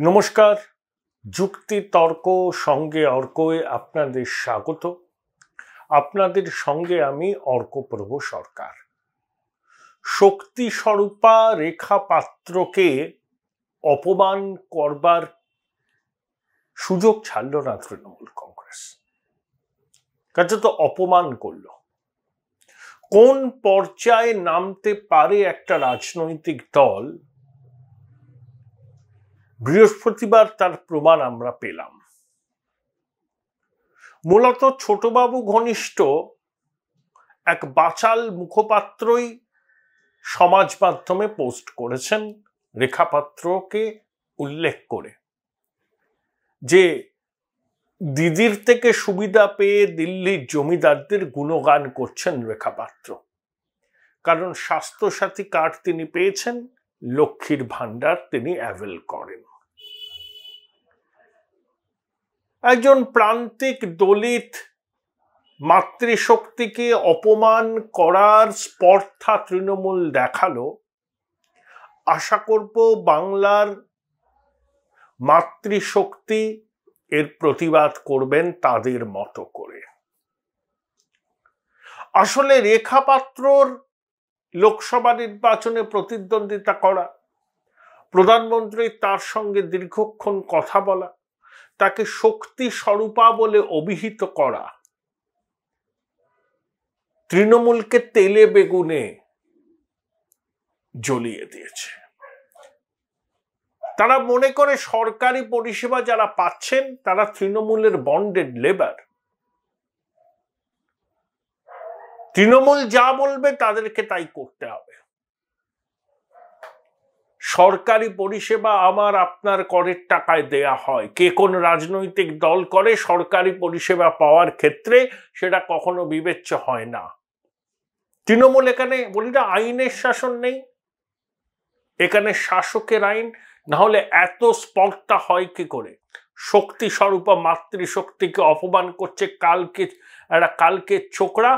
নমস্কার, যুক্তি তর্ক সঙ্গে অর্কয়ে আপনাদের স্বাগত। আপনাদের সঙ্গে আমি অর্কপ্রভ সরকার। শক্তি স্বরূপা রেখা পাত্রকে অপমান করবার সুযোগ ছাড়ল না তৃণমূল কংগ্রেস, কাজে তো অপমান করল। কোন পর্যায়ে নামতে পারে একটা রাজনৈতিক দল, বৃহস্পতিবার তার প্রমাণ আমরা পেলাম। মূলত ছোটবাবু ঘনিষ্ঠ এক বাচাল মুখপাত্রই সমাজ মাধ্যমে পোস্ট করেছেন রেখাপাত্রকে উল্লেখ করে, যে দিদির থেকে সুবিধা পেয়ে দিল্লির জমিদারদের গুণগান করছেন রেখাপাত্র, কারণ স্বাস্থ্যসাথী কার্ড তিনি পেয়েছেন, লক্ষ্মীর ভান্ডার তিনি অ্যাভেল করেন। একজন প্রান্তিক দলিত মাতৃশক্তিকে অপমান করার স্পর্ধা তৃণমূল দেখালো। আশা করব বাংলার মাতৃশক্তি এর প্রতিবাদ করবেন তাদের মতো করে। আসলে রেখাপাত্রর লোকসভা নির্বাচনে প্রতিদ্বন্দ্বিতা করা, প্রধানমন্ত্রী তার সঙ্গে দীর্ঘক্ষণ কথা বলা, তাকে শক্তি স্বরূপা বলে অভিহিত করা তৃণমূলকে তেলে বেগুনে জ্বলিয়ে দিয়েছে। তারা মনে করে সরকারি পরিষেবা যারা পাচ্ছেন তারা তৃণমূলের বন্ডেড লেবার। তৃণমূল যা বলবে তাদেরকে তাই করতে হবে। সরকারি পরিষেবা আমার আপনার করের টাকায় দেয়া হয়। কে কোন রাজনৈতিক দল করে সরকারি পরিষেবা পাওয়ার ক্ষেত্রে সেটা কখনো বিবেচ্য হয় না। তৃণমূল এখানে বলি না আইনের শাসন নেই, এখানে শাসকের আইন, না হলে এত স্পর্ধা হয় কি করে? শক্তি স্বরূপা মাতৃশক্তিকে অপমান করছে কালকে ছোকরা,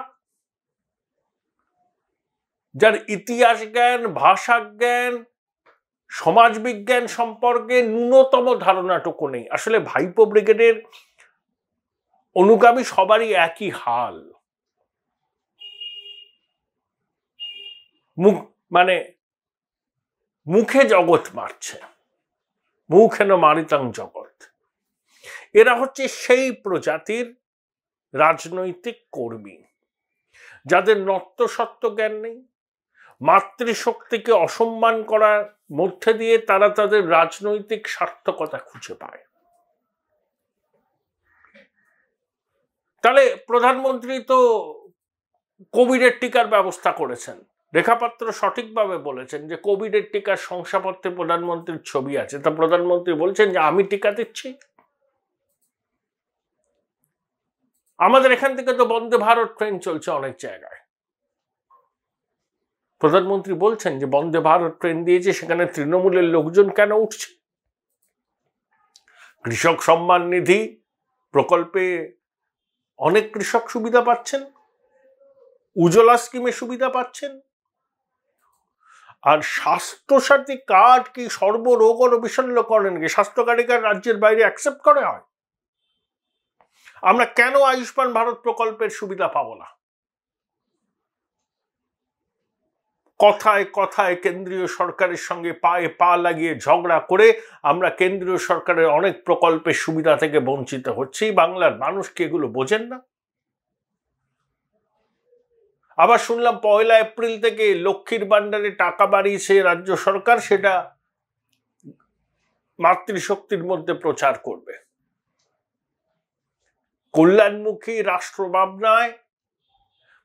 যার ইতিহাস জ্ঞান, ভাষা জ্ঞান, সমাজবিজ্ঞান সম্পর্কে ন্যূনতম ধারণাটুকু নেই। আসলে ভাইপো ব্রিগেডের অনুগামী সবারই একই হাল। মুখে জগৎ মারছে, মুখেন মারিতাং জগৎ। এরা হচ্ছে সেই প্রজাতির রাজনৈতিক কর্মী যাদের নত্যসত্ত্ব জ্ঞান নেই। মাতৃশক্তিকে অসম্মান করার মধ্যে দিয়ে তারা তাদের রাজনৈতিক সার্থকতা খুঁজে পায়। তাহলে প্রধানমন্ত্রী তো কোভিডের টিকার ব্যবস্থা করেছেন। রেখাপাত্র সঠিকভাবে বলেছেন যে কোভিডের টিকার শংসাপত্রে প্রধানমন্ত্রীর ছবি আছে। তা প্রধানমন্ত্রী বলছেন যে আমি টিকা দিচ্ছি। আমাদের এখান থেকে তো বন্দে ভারত ট্রেন চলছে অনেক জায়গায়। প্রধানমন্ত্রী বলছেন যে বন্দে ভারত ট্রেন দিয়েছে, সেখানে তৃণমূলের লোকজন কেন উঠছে? কৃষক সম্মান নিধি প্রকল্পে অনেক কৃষক সুবিধা পাচ্ছেন, উজ্জ্বলা স্কিমে সুবিধা পাচ্ছেন, আর স্বাস্থ্যসাথী কার্ড কি সর্বরোগ অভিশল্য করেন কি? স্বাস্থ্য কার্ড রাজ্যের বাইরে অ্যাকসেপ্ট করে হয়? আমরা কেন আয়ুষ্মান ভারত প্রকল্পের সুবিধা পাবো না? কথায় কথায় কেন্দ্রীয় সরকারের সঙ্গে পায়ে পা লাগিয়ে ঝগড়া করে আমরা কেন্দ্রীয় সরকারের অনেক প্রকল্পের সুবিধা থেকে বঞ্চিত হচ্ছি। বাংলার মানুষ কি এগুলো বোঝেন না? আবার শুনলাম 1 এপ্রিল থেকে লক্ষ্মীর ভান্ডারে টাকা বাড়িয়েছে রাজ্য সরকার, সেটা মাতৃশক্তির মধ্যে প্রচার করবে। কল্যাণমুখী রাষ্ট্র ভাবনায়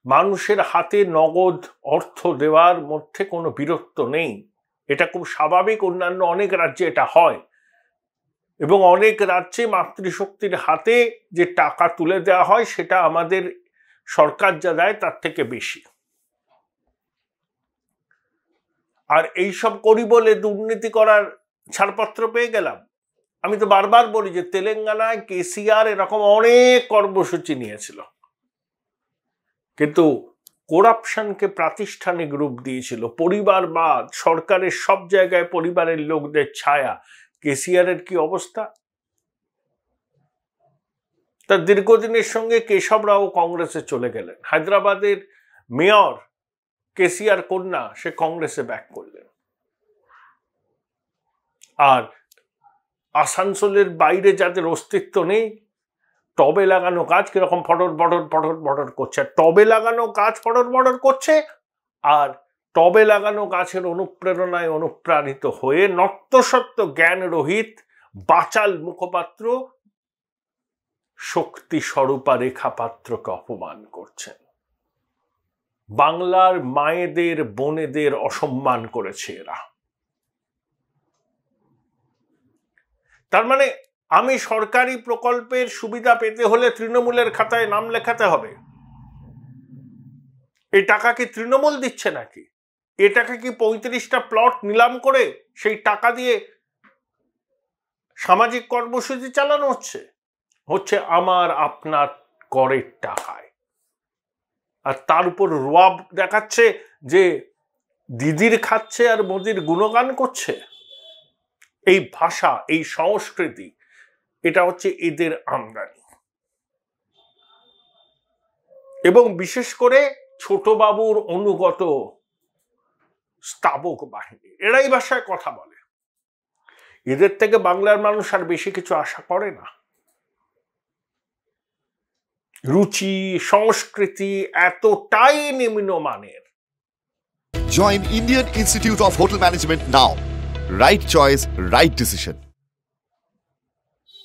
মানুষের হাতে নগদ অর্থ দেওয়ার মধ্যে কোনো বিরক্ত নেই, এটা খুব স্বাভাবিক। অন্যান্য অনেক রাজ্যে এটা হয়, এবং অনেক রাজ্যে মাতৃশক্তির হাতে যে টাকা তুলে দেওয়া হয় সেটা আমাদের সরকার যা দেয় তার থেকে বেশি। আর এইসব করি বলে দুর্নীতি করার ছাড়পত্র পেয়ে গেলাম। আমি তো বারবার বলি যে তেলেঙ্গানায় কেসিআর এরকম অনেক কর্মসূচি নিয়েছিল, কিন্তু করাপশনকে প্রাতিষ্ঠানিক রূপ দিয়েছিল। পরিবারবাদ, সরকারের সব জায়গায় পরিবারের লোকদের ছায়া, কেসিআরের কি অবস্থা? তার দীর্ঘদিনের সঙ্গে কেশব রাও কংগ্রেসে চলে গেলেন। হায়দ্রাবাদের মেয়র কেসিআর কন্যা, সে কংগ্রেসে ব্যাক করলেন। আর আসানসোলের বাইরে যাদের অস্তিত্ব নেই, টবে লাগানো গাছ কিরকম ফটর ফটর ফটর ফটর করছে, টবে লাগানো গাছ ফটর ফটর করছে, আর টবে লাগানো গাছের অনুপ্রেরণায় অনুপ্রাণিত হয়ে নত্যসত্য জ্ঞান রহিত বাচাল মুখপাত্র শক্তি স্বরূপা রেখা পাত্রকে অপমান করছেন। বাংলার মায়েদের বোনেদের অসম্মান করেছে এরা। তার মানে আমি সরকারি প্রকল্পের সুবিধা পেতে হলে তৃণমূলের খাতায় নাম লেখাতে হবে। এই টাকা কি তৃণমূল দিচ্ছে নাকি? এ টাকা কি 35টা প্লট নিলাম করে সেই টাকা দিয়ে সামাজিক কর্মসূচি চালানো হচ্ছে? হচ্ছে আমার আপনার করের টাকায়। আর তার উপর রোয়াব দেখাচ্ছে যে দিদির খাচ্ছে আর মোদির গুণগান করছে। এই ভাষা, এই সংস্কৃতি, এটা হচ্ছে এদের আমদানি। এবং বিশেষ করে ছোট বাবুর অনুগত স্তাবক বাহিনী, এরাই ভাষায় কথা বলে। এদের থেকে বাংলার মানুষ আর বেশি কিছু আশা করে না। রুচি, সংস্কৃতি এতটাই নিম্নমানের। Join Indian Institute of Hotel Management now. Right choice, right decision.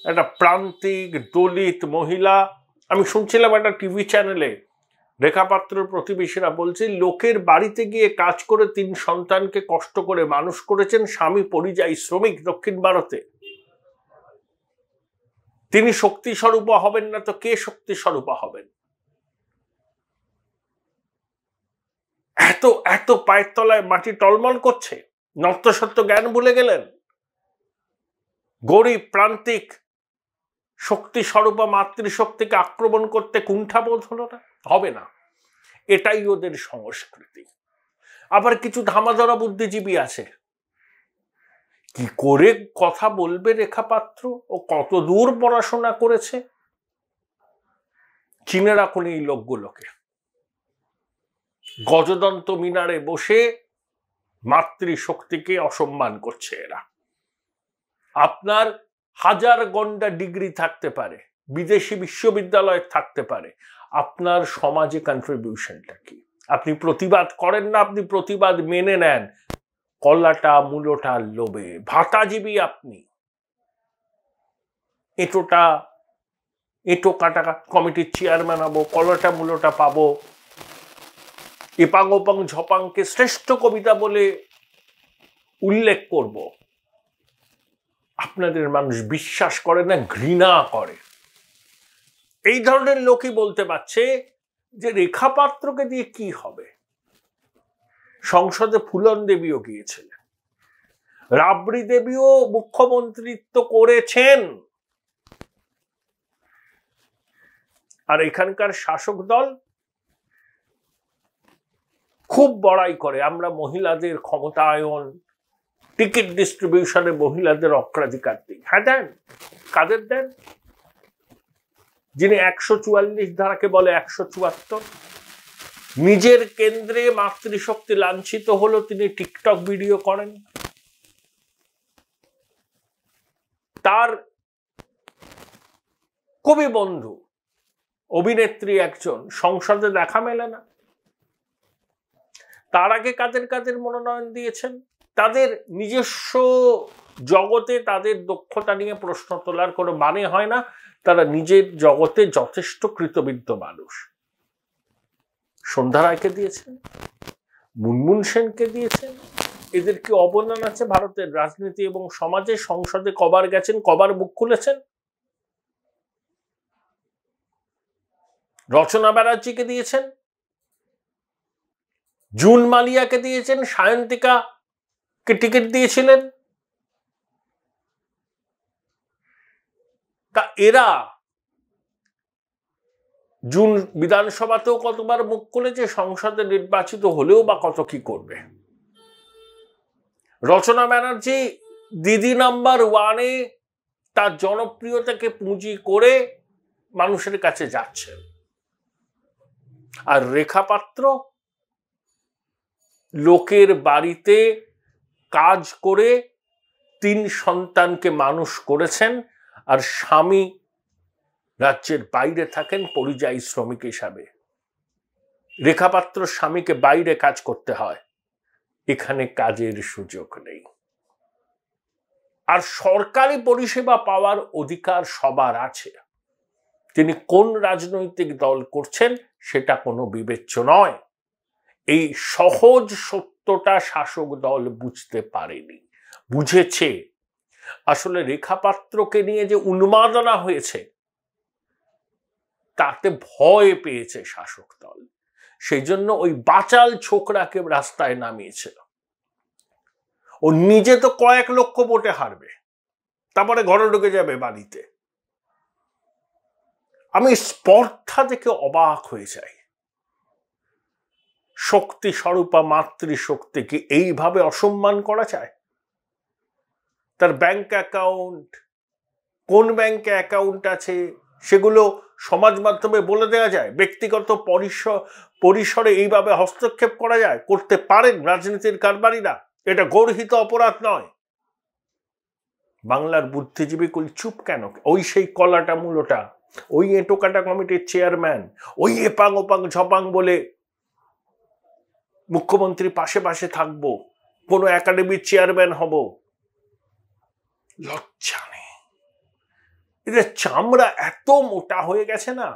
একটা প্রান্তিক দলিত মহিলা, আমি শুনছিলাম একটা টিভি চ্যানেলে, রেখা পাত্রের প্রতিবেশীরা বলছে লোকের বাড়িতে গিয়ে কাজ করে 3 সন্তানকে কষ্ট করে মানুষ করেছেন, স্বামী পরিযায়ী শ্রমিক দক্ষিণ ভারতে। তিনি শক্তি স্বরূপা হবেন না তো কে শক্তি স্বরূপা হবেন? এত এত পায়ের তলায় মাটি টলমল করছে, নত্যসত্য জ্ঞান ভুলে গেলেন। গরিব প্রান্তিক শক্তি স্বরূপা মাতৃশক্তিকে আক্রমণ করতে কুণ্ঠাবোধ হলো না? হবে না। এটাই ওদের সংস্কৃতি। আবার কিছু ধামাধরা বুদ্ধিজীবী আছে, কি করে কথা বলবে রেখা পাত্র, ও কত দূর পড়াশোনা করেছে, চিনে রাখুন এই লোকগুলোকে। গজদন্ত মিনারে বসে মাতৃশক্তিকে অসম্মান করছে এরা। আপনার 1000 গন্ডা ডিগ্রি থাকতে পারে, বিদেশি বিশ্ববিদ্যালয় থাকতে পারে, আপনার সমাজে কন্ট্রিবিউশনটা কি? আপনি প্রতিবাদ করেন না, আপনি প্রতিবাদ মেনে নেন কলাটা মূলোটা লোভে। ভাতাজীবী আপনি, এঁটো কাটা কমিটির চেয়ারম্যান হবো, কলাটা মূলোটা পাবো, এপাং ওপাং ঝপাংকে শ্রেষ্ঠ কবিতা বলে উল্লেখ করব, আপনাদের মানুষ বিশ্বাস করে না, ঘৃণা করে। এই ধরনের লোকই বলতে পারছে যে রেখা পাত্রকে দিয়ে কি হবে। সংসদে ফুলন দেবীও গিয়েছিলেন, রাবড়ি দেবীও মুখ্যমন্ত্রিত্ব করেছেন। আর এখানকার শাসক দল খুব বড়াই করে, আমরা মহিলাদের ক্ষমতায়ন, টিকিট ডিস্ট্রিবিউশনে মহিলাদের অগ্রাধিকার দিই। হ্যাঁ দেন, কাদের দেন? যিনি 144 ধারাকে বলে 174। নিজের কেন্দ্রে মাতৃশক্তি লাঞ্ছিত হলো, তিনি টিকটক ভিডিও করেন। তার কবি বন্ধু অভিনেত্রী একজন, সংসদে দেখা মেলে না। তার আগে কাদের কাদের মনোনয়ন দিয়েছেন? তাদের নিজস্ব জগতে তাদের দক্ষতা নিয়ে প্রশ্ন তোলার কোনো মানে হয় না। তারা নিজের জগতে যথেষ্ট কৃতবিদ্য মানুষ। সন্ধ্যা রায়কে দিয়েছেন, মুনমুন সেনকে দিয়েছেন। এদের কি অবদান আছে ভারতের রাজনীতি এবং সমাজে? সংসদে কবার গেছেন, কবার মুখ খুলেছেন? রচনা ব্যানার্জিকে দিয়েছেন, জুন মালিয়াকে দিয়েছেন, সায়ন্তিকাকে টিকিট দিয়েছিলেন। তা এরা জুন বিধানসভাতেও কতবার মুখ খুলেছে, সংসদে নির্বাচিত হলেও বা কত কি করবে? রচনা ব্যানার্জি দিদি নাম্বার ওয়ানে তার জনপ্রিয়তাকে পুঁজি করে মানুষের কাছে যাচ্ছেন। আর রেখা পাত্র লোকের বাড়িতে কাজ করে 3 সন্তানকে মানুষ করেছেন, আর স্বামী রাজ্যের বাইরে থাকেন পরিযায়ী শ্রমিক হিসাবে। রেখা পাত্র স্বামীকে বাইরে কাজ করতে হয়, এখানে কাজের সুযোগ নেই। আর সরকারি পরিষেবা পাওয়ার অধিকার সবার আছে। তিনি কোন রাজনৈতিক দল করছেন সেটা কোনো বিবেচ্য নয়। এই সহজ সত্যটা শাসক দল বুঝতে পারেনি। বুঝেছে আসলে রেখা পাত্রকে নিয়ে যে উন্মাদনা হয়েছে তাতে ভয় পেয়েছে শাসক দল, সেই জন্য ওই বাচাল ছোকরাকে রাস্তায় নামিয়েছিল। ও নিজে তো কয়েক লক্ষ ভোটে হারবে, তারপরে ঘরে ঢুকে যাবে বাড়িতে। আমি স্পর্ধা দেখে অবাক হয়ে যাই। শক্তি স্বরূপা মাতৃশক্তিকে এইভাবে অসম্মান করা যায়? তার ব্যাংক অ্যাকাউন্ট, কোন ব্যাংকে অ্যাকাউন্ট আছে সেগুলো সমাজ মাধ্যমে বলে দেওয়া যায়? ব্যক্তিগত পরিসরে এইভাবে হস্তক্ষেপ করা যায়? করতে পারেন রাজনীতির কারবারিরা, এটা গর্হিত অপরাধ নয়। বাংলার বুদ্ধিজীবী কুল চুপ কেন? ওই সেই কলাটা মূলটা, ওই এটোকাটা কমিটির চেয়ারম্যান, ওই এপাং ওপাং ঝপাং বলে মুখ্যমন্ত্রী পাশে পাশে থাকবো, কোনো একাডেমির চেয়ারম্যান হব, লজ্জা নেই। এদের চামড়া এত মোটা হয়ে গেছে না,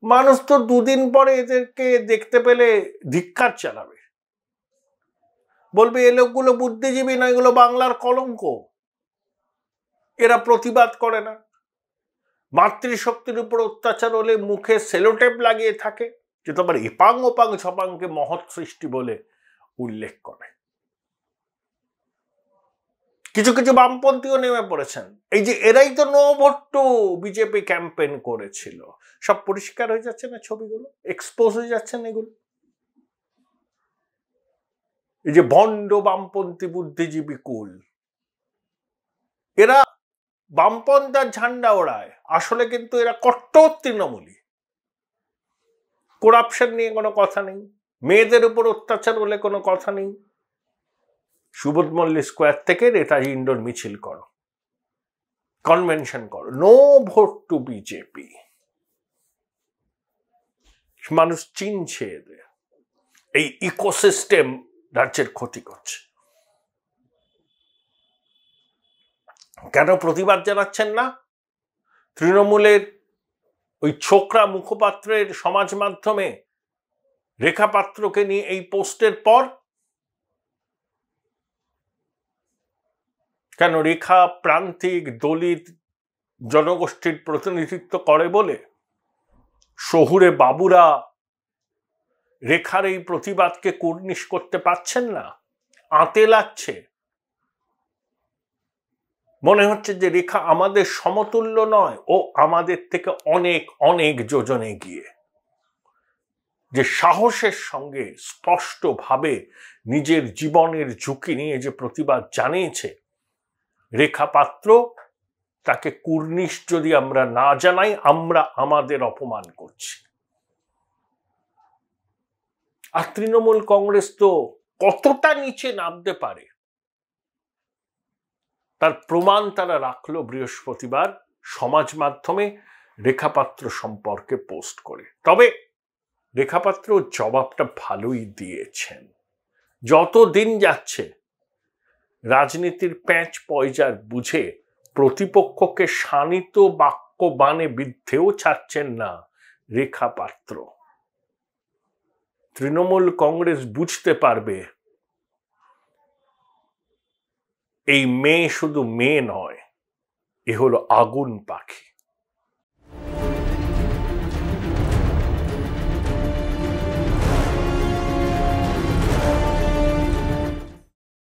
মানুষ তো 2 দিন পরে এদেরকে দেখতে পেলে ধিক্কার চালাবে, বলবে এ লোকগুলো বুদ্ধিজীবী না, এগুলো বাংলার কলঙ্ক। এরা প্রতিবাদ করে না, মাতৃশক্তির উপর অত্যাচার হলে মুখে সেলোটেপ লাগিয়ে থাকে, যে তোমার এপাং ওপাং ছপাংকে মহৎ সৃষ্টি বলে উল্লেখ করে। কিছু কিছু বামপন্থীও নেমে পড়েছেন, এই যে এরাই তো no vote to BJP campaign করেছিল। সব পরিষ্কার হয়ে যাচ্ছে না, ছবিগুলো এক্সপোজ হয়ে যাচ্ছেন এগুলো। এই যে ভণ্ড বামপন্থী বুদ্ধিজীবী কুল, এরা বামপন্থার ঝান্ডা ওড়ায়, আসলে কিন্তু এরা কট্টর তৃণমূলী। করাপশন নিয়ে কোনো কথা নেই, মেয়েদের উপর অত্যাচার হলে কোনো কথা নেই। সুবোধ মল্লিক স্কোয়ার থেকে নেতাজি ইন্ডোর মিছিল করো, কনভেনশন করো, নো ভোট টু বিজেপি। মানুষ চিনছে এদের, এই ইকোসিস্টেম রাজ্যের ক্ষতি করছে। কেন প্রতিবাদ জানাচ্ছেন না? তৃণমূলের ওই ছোকরা মুখপাত্রের সমাজ মাধ্যমে রেখা পাত্রকে নিয়ে এই পোস্টের পর কেন রেখা প্রান্তিক দলিত জনগোষ্ঠীর প্রতিনিধিত্ব করে বলে শহুরে বাবুরা রেখার এই প্রতিবাদকে কুর্নিশ করতে পারছেন না, আঁতে লাগছে। মনে হচ্ছে যে রেখা আমাদের সমতুল্য নয়, ও আমাদের থেকে অনেক অনেক যোজনে গিয়ে। যে সাহসের সঙ্গে স্পষ্টভাবে নিজের জীবনের ঝুঁকি নিয়ে যে প্রতিবাদ জানিয়েছে রেখা পাত্র, তাকে কুর্নিশ যদি আমরা না জানাই, আমরা আমাদের অপমান করছি। আর তৃণমূল কংগ্রেস তো কতটা নিচে নামতে পারে তার প্রমাণ তারা রাখলো বৃহস্পতিবার সমাজ মাধ্যমে রেখাপাত্র সম্পর্কে পোস্ট করে। তবে রেখাপাত্র জবাবটা ভালোই দিয়েছেন। যত দিন যাচ্ছে রাজনীতির প্যাঁচ পয়জার বুঝে প্রতিপক্ষকে শানিত বাক্য বানে বিদ্ধেও ছাড়ছেন না রেখাপাত্র। তৃণমূল কংগ্রেস বুঝতে পারবে এই মেয়ে শুধু মেয়ে নয়, এ হলো আগুন পাখি।